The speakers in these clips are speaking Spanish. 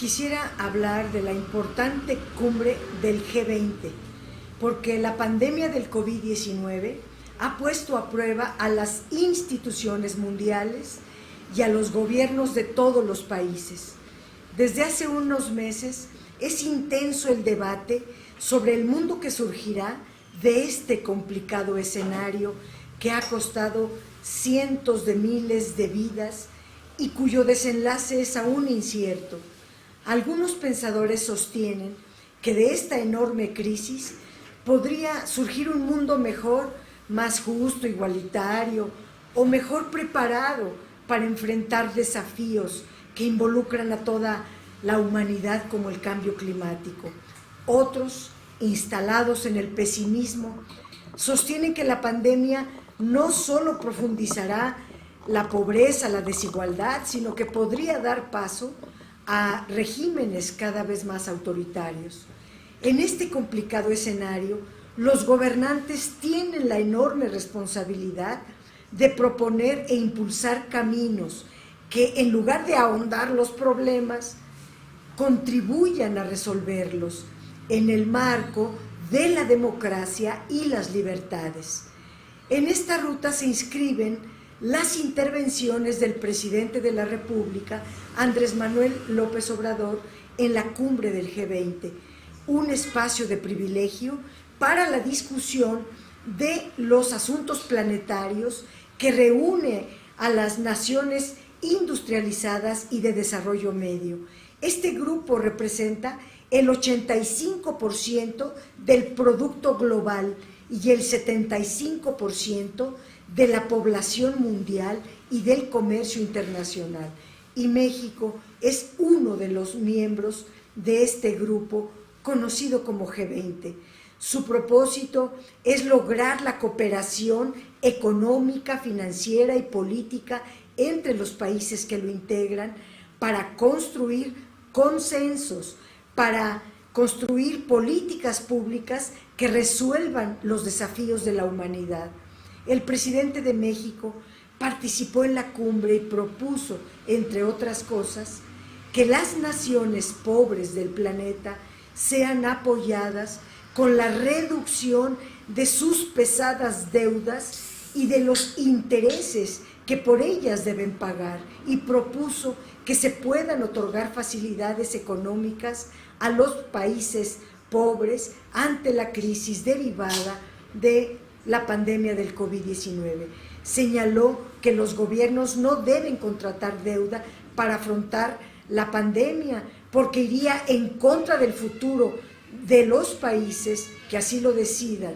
Quisiera hablar de la importante cumbre del G20, porque la pandemia del COVID-19 ha puesto a prueba a las instituciones mundiales y a los gobiernos de todos los países. Desde hace unos meses es intenso el debate sobre el mundo que surgirá de este complicado escenario que ha costado cientos de miles de vidas y cuyo desenlace es aún incierto. Algunos pensadores sostienen que de esta enorme crisis podría surgir un mundo mejor, más justo, igualitario o mejor preparado para enfrentar desafíos que involucran a toda la humanidad como el cambio climático. Otros, instalados en el pesimismo, sostienen que la pandemia no solo profundizará la pobreza, la desigualdad, sino que podría dar paso a regímenes cada vez más autoritarios. En este complicado escenario, los gobernantes tienen la enorme responsabilidad de proponer e impulsar caminos que, en lugar de ahondar los problemas, contribuyan a resolverlos en el marco de la democracia y las libertades. En esta ruta se inscriben las intervenciones del presidente de la República, Andrés Manuel López Obrador, en la cumbre del G20, un espacio de privilegio para la discusión de los asuntos planetarios que reúne a las naciones industrializadas y de desarrollo medio. Este grupo representa el 85% del producto global y el 75% de la población mundial y del comercio internacional. Y México es uno de los miembros de este grupo conocido como G20. Su propósito es lograr la cooperación económica, financiera y política entre los países que lo integran para construir consensos, para construir políticas públicas que resuelvan los desafíos de la humanidad. El presidente de México participó en la cumbre y propuso, entre otras cosas, que las naciones pobres del planeta sean apoyadas con la reducción de sus pesadas deudas y de los intereses que por ellas deben pagar, y propuso que se puedan otorgar facilidades económicas a los países pobres ante la crisis derivada de la pandemia del COVID-19. Señaló que los gobiernos no deben contratar deuda para afrontar la pandemia, porque iría en contra del futuro de los países que así lo decidan.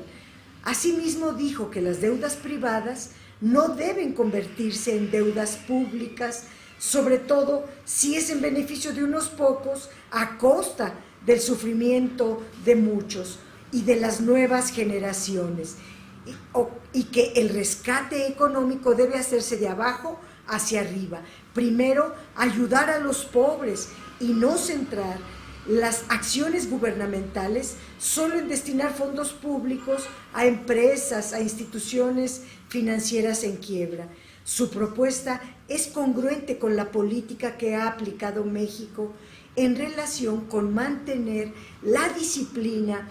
Asimismo, dijo que las deudas privadas no deben convertirse en deudas públicas, sobre todo si es en beneficio de unos pocos a costa del sufrimiento de muchos y de las nuevas generaciones, y que el rescate económico debe hacerse de abajo hacia arriba. Primero, ayudar a los pobres y no centrar las acciones gubernamentales solo en destinar fondos públicos a empresas, a instituciones financieras en quiebra. Su propuesta es congruente con la política que ha aplicado México en relación con mantener la disciplina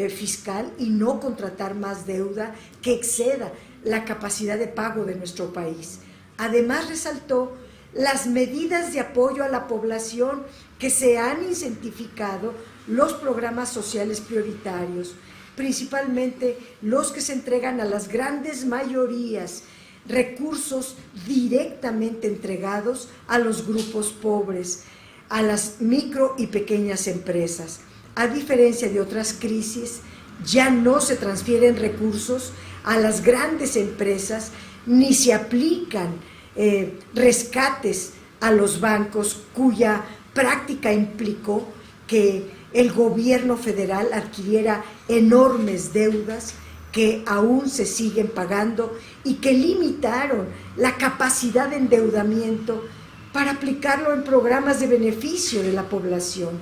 fiscal y no contratar más deuda que exceda la capacidad de pago de nuestro país. Además, resaltó las medidas de apoyo a la población que se han incentificado, los programas sociales prioritarios, principalmente los que se entregan a las grandes mayorías, recursos directamente entregados a los grupos pobres, a las micro y pequeñas empresas. A diferencia de otras crisis, ya no se transfieren recursos a las grandes empresas ni se aplican rescates a los bancos, cuya práctica implicó que el gobierno federal adquiriera enormes deudas que aún se siguen pagando y que limitaron la capacidad de endeudamiento para aplicarlo en programas de beneficio de la población.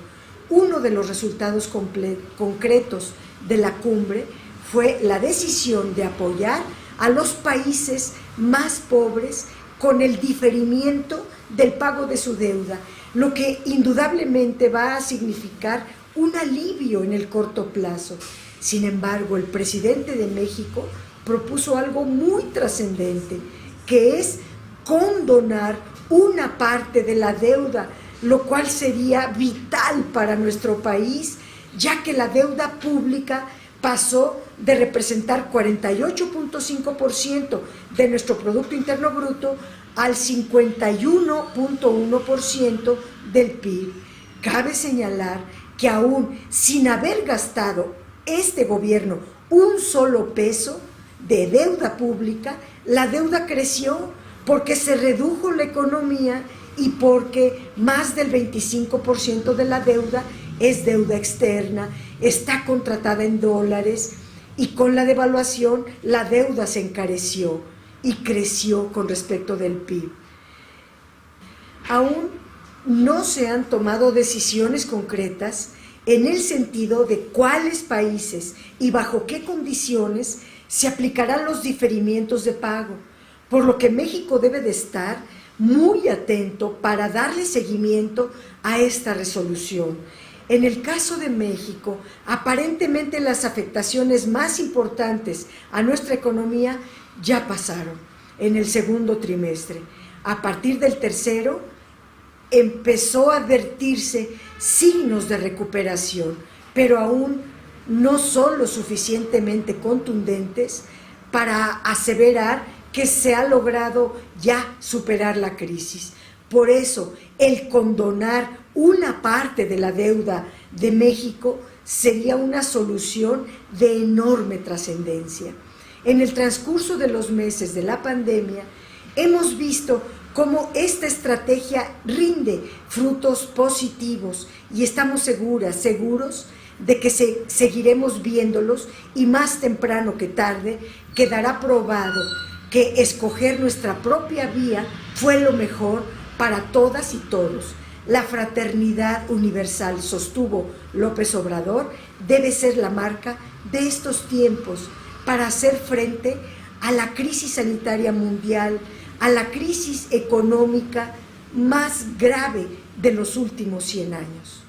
Uno de los resultados concretos de la cumbre fue la decisión de apoyar a los países más pobres con el diferimiento del pago de su deuda, lo que indudablemente va a significar un alivio en el corto plazo. Sin embargo, el presidente de México propuso algo muy trascendente, que es condonar una parte de la deuda, lo cual sería vital para nuestro país, ya que la deuda pública pasó de representar 48.5% de nuestro Producto Interno Bruto al 51.1% del PIB. Cabe señalar que aún sin haber gastado este gobierno un solo peso de deuda pública, la deuda creció porque se redujo la economía y porque más del 25% de la deuda es deuda externa, está contratada en dólares y con la devaluación la deuda se encareció y creció con respecto del PIB. Aún no se han tomado decisiones concretas en el sentido de cuáles países y bajo qué condiciones se aplicarán los diferimientos de pago, por lo que México debe de estar muy atento para darle seguimiento a esta resolución. En el caso de México, aparentemente las afectaciones más importantes a nuestra economía ya pasaron en el segundo trimestre. A partir del tercero, empezó a advertirse signos de recuperación, pero aún no son lo suficientemente contundentes para aseverar que se ha logrado ya superar la crisis. Por eso, el condonar una parte de la deuda de México sería una solución de enorme trascendencia. En el transcurso de los meses de la pandemia, hemos visto cómo esta estrategia rinde frutos positivos y estamos seguros de que seguiremos viéndolos y más temprano que tarde quedará probado que escoger nuestra propia vía fue lo mejor para todas y todos. La fraternidad universal, sostuvo López Obrador, debe ser la marca de estos tiempos para hacer frente a la crisis sanitaria mundial, a la crisis económica más grave de los últimos 100 años.